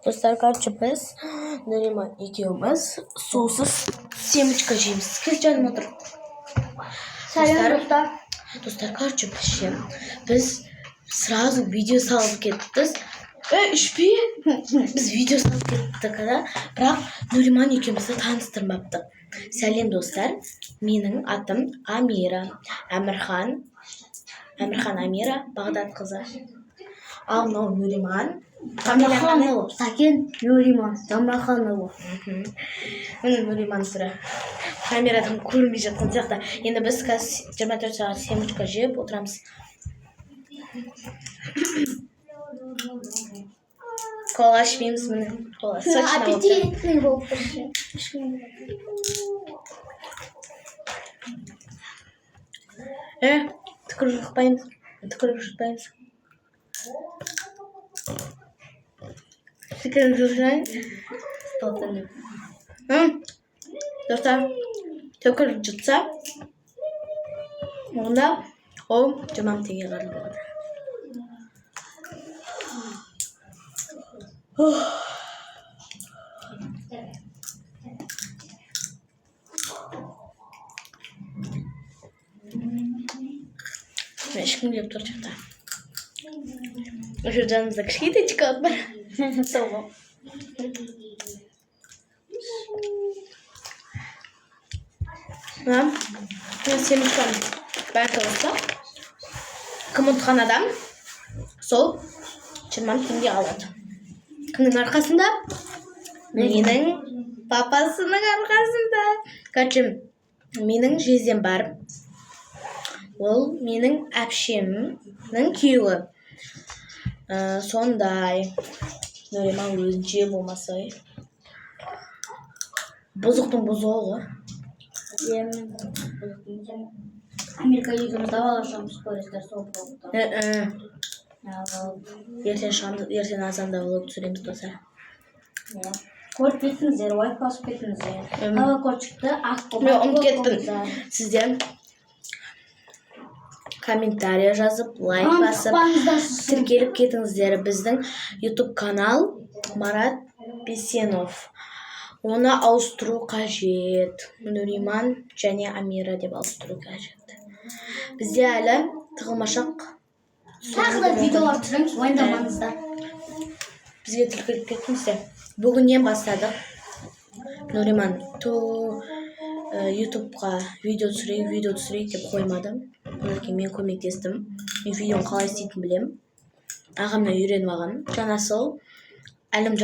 Dostlar, короче, biz Neriman ikimiz soğusuz semечка жейміз. Кел жаныма отыр. Достар, короче, biz сразу видео салып кеттік. Үшпей біз видео салып кеттік, бірақ Neriman екеумізді таныстырмапты. Сәлем достар, менің атым Амира. Әмірхан Амира Бағдатқызы. Ал мынау Neriman. Тамраханова. Сакен Neriman. Тамраханова. Міне Neriman түрі. Камерадан көрінбей жатқан сияқты. Енді біз қазір 24 сағат семечка жеп отырамыз. Кола ішпейміз, міне. Кола сочный болып тұр. Аппетитный болып тұр. Түкіріп жұтпаймыз. Достар, түкіріп жұтса, онда ол 20 теңге ғана болады. Ешкім деп тұр жақта. Уже жанымызда кішкентай шоколад бар. Соғы. Мен семечканы байқаласа, кім ұтқан адам, сол 20 теңге алады. Кімнің арқасында? Менің папасының арқасында. Короче, менің жездем бар. Ол менің әпшемнің күйеуі. Сондай. Neriman өзінше болмаса. Бұзықтың бұзығы. Америка екеуміз алашамыз көрестер сол болды. Ертең азанда влог түсіреміз достар. Көріп кеттіңіздер, лайк басып кеттіңіздер. Колокольчикті ақ Мен ұмытып кеттім. Сізден комментария жазып, лайк басып, тіркеліп кетіңіздер. Біздің YouTube канал Марат Бесенов. Оны ауыстыру қажет. Neriman және Амира деп ауыстыру қажет. Бізде әлі тығылмашақ. Тағы да видеолар түсіреміз, уайымдамаңыздар. Бізге тіркеліп кеттіңіздер. Бүгіннен бастадық. Neriman YouTube'ға видео түсірейік деп қоймадым. Мен көмектестім. Мен видеоны қалай істейтін білем. Ағамнан үйреніп алған. Жаңа сол Әлімжан